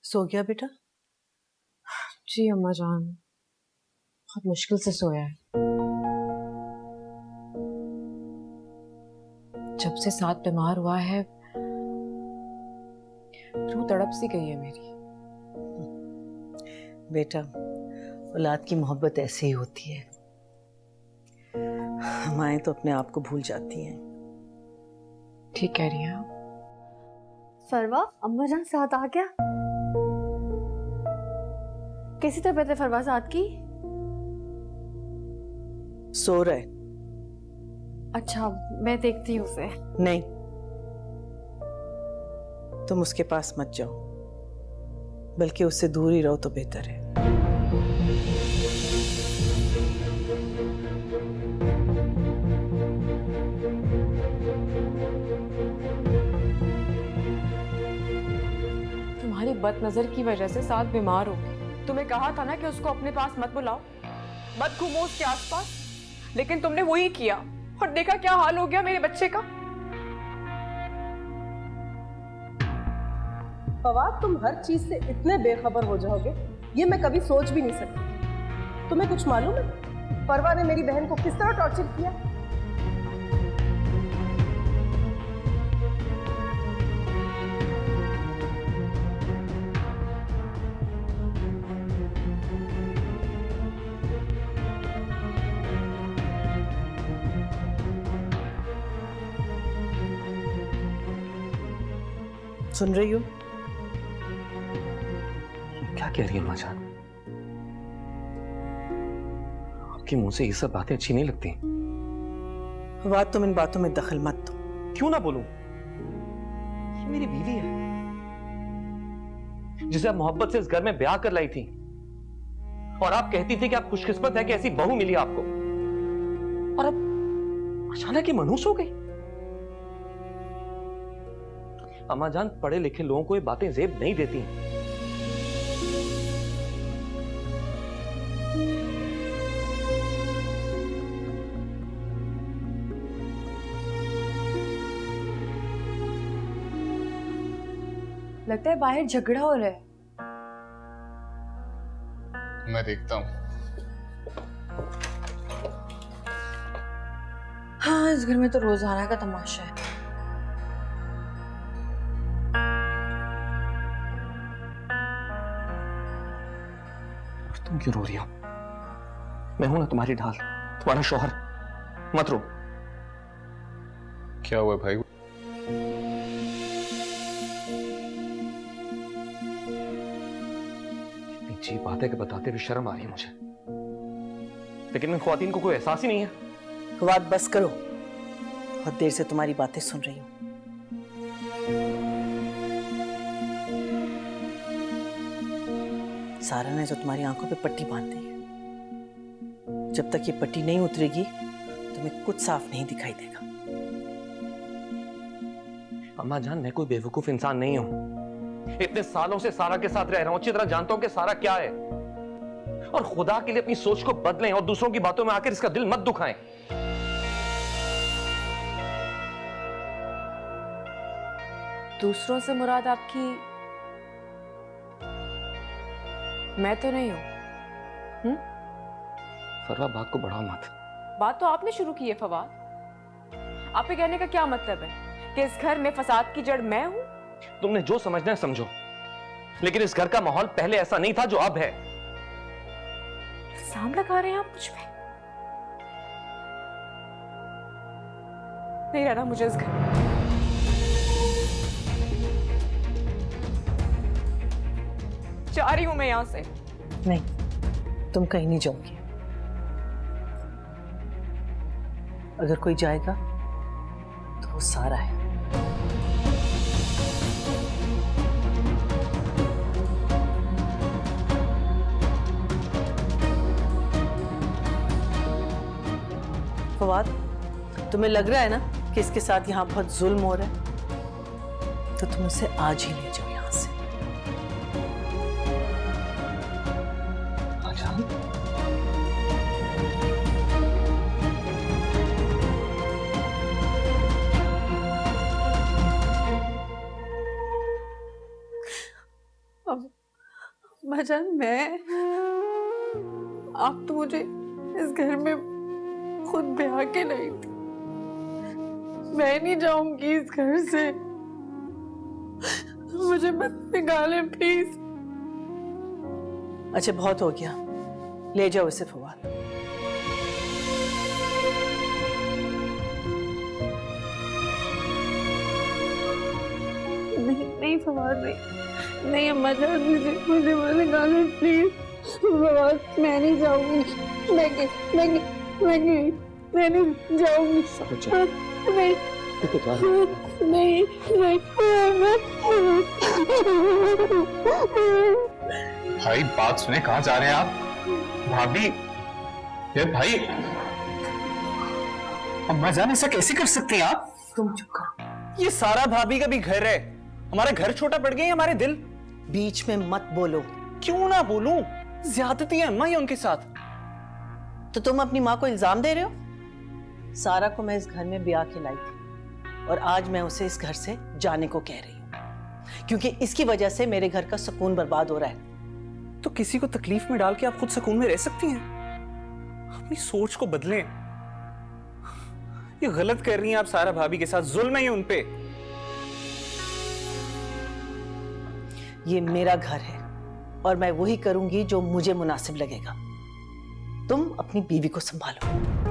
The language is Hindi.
सो गया बेटा? जी अम्मा जान, बहुत मुश्किल से सोया है। जब से साथ बीमार हुआ है रूह तड़प सी गई है मेरी। बेटा, औलाद की मोहब्बत ऐसे ही होती है। माएँ तो अपने आप को भूल जाती हैं। ठीक कह रही हैं आप। फरवा, अम्मा जान साथ आ गया। कैसी तबीयत है फरवा साथ की? सो रहे? अच्छा, मैं देखती हूँ उसे। नहीं, तुम उसके पास मत जाओ, बल्कि उससे दूर ही रहो तो बेहतर है। तुम्हारी बदनजर की वजह से साथ बीमार हो गई। तुम्हें कहा था ना कि उसको अपने पास मत बुलाओ, मत घूमो उसके आसपास, लेकिन तुमने वही किया और देखा क्या हाल हो गया मेरे बच्चे का। फवाद, तुम हर चीज से इतने बेखबर हो जाओगे ये मैं कभी सोच भी नहीं सकती। तुम्हें कुछ मालूम है फरवा ने मेरी बहन को किस तरह टॉर्चर किया? सुन रही हो? क्या कह रही है माँ जान? आपके मुंह से ये सब बातें अच्छी नहीं लगती। फवाद, तुम इन बातों में दखल मत दो। क्यों ना बोलूं? ये मेरी बीवी है, जिसे आप मोहब्बत से इस घर में ब्याह कर लाई थी, और आप कहती थी कि आप खुशकिस्मत है कि ऐसी बहू मिली आपको, और अब अचानक ये मनहूस हो गई। अम्मा जान, पढ़े लिखे लोगों को ये बातें जेब नहीं देती। लगता है बाहर झगड़ा हो रहा है। मैं देखता हूँ। हाँ, इस घर में तो रोजाना का तमाशा है। तुम क्यों रो रही हो? मैं हूं ना तुम्हारी ढाल, तुम्हारा शौहर। मत रो। क्या हुआ भाई? इतनी अजीब बातें कि बताते हुए शर्म आ रही है मुझे, लेकिन इन ख्वातीन को कोई एहसास ही नहीं है। फवाद, बस करो, बहुत देर से तुम्हारी बातें सुन रही हूँ। सारा ने तो तुम्हारी आंखों पे पट्टी बांध दी है। जब तक ये पट्टी नहीं उतरेगी तुम्हें कुछ साफ नहीं दिखाई देगा। अम्मा जान, मैं कोई बेवकूफ इंसान नहीं हूं। इतने सालों से सारा के साथ रह रहा हूं, अच्छी तरह जानता हूं कि सारा क्या है। और खुदा के लिए अपनी सोच को बदलें और दूसरों की बातों में आकर इसका दिल मत दुखाएं। दूसरों से मुराद आपकी मैं तो नहीं हूं। फरवा, बात को बढ़ाओ मत। बात तो आपने शुरू की है फवाद। आपके कहने का क्या मतलब है कि इस घर में फसाद की जड़ मैं हूं? तुमने जो समझना है समझो, लेकिन इस घर का माहौल पहले ऐसा नहीं था जो अब है। इल्जाम लगा रहे हैं आप मुझ पे? नहीं रहना मुझे इस घर में। जा रही हूं मैं यहां से। नहीं, तुम कहीं नहीं जाओगी। अगर कोई जाएगा तो वो सारा है। फवाद, तुम्हें लग रहा है ना कि इसके साथ यहाँ बहुत जुल्म हो रहा है, तो तुम उसे आज ही ले जाओ यहाँ से। अब भजन मैं आप तो मुझे इस घर में खुद ब्याह के नहीं थी। मैं नहीं जाऊंगी इस घर से, मुझे मत निकाले प्लीज। अच्छा बहुत हो गया, ले जाओ इसे फवाद। नहीं फवाद नहीं, नहीं अम्मा जान मुझे मत निकालो प्लीज। फवाद मैं नहीं जाऊंगी, मैं नहीं जाऊंगी। नहीं नहीं भाई बात सुने, कहाँ जा रहे हैं आप? भाभी, ये भाई, अम्मा जान ऐसा कैसे कर सकते हैं आप? तुम चुप करो, ये सारा भाभी का भी घर है, हमारा घर छोटा पड़ गया हमारे दिल। बीच में मत बोलो। क्यों ना बोलूं, ज्यादती है अम्मा ये उनके साथ। तो तुम अपनी माँ को इल्जाम दे रहे हो? सारा को मैं इस घर में ब्याह के लाई थी और आज मैं उसे इस घर से जाने को कह रही हूँ, क्योंकि इसकी वजह से मेरे घर का सुकून बर्बाद हो रहा है। तो किसी को तकलीफ में डाल के आप खुद सुकून में रह सकती हैं? अपनी सोच को बदलें। ये गलत कर रही हैं आप सारा भाभी के साथ, जुल्म है ये उन पे। ये मेरा घर है और मैं वही करूंगी जो मुझे मुनासिब लगेगा। तुम अपनी बीवी को संभालो।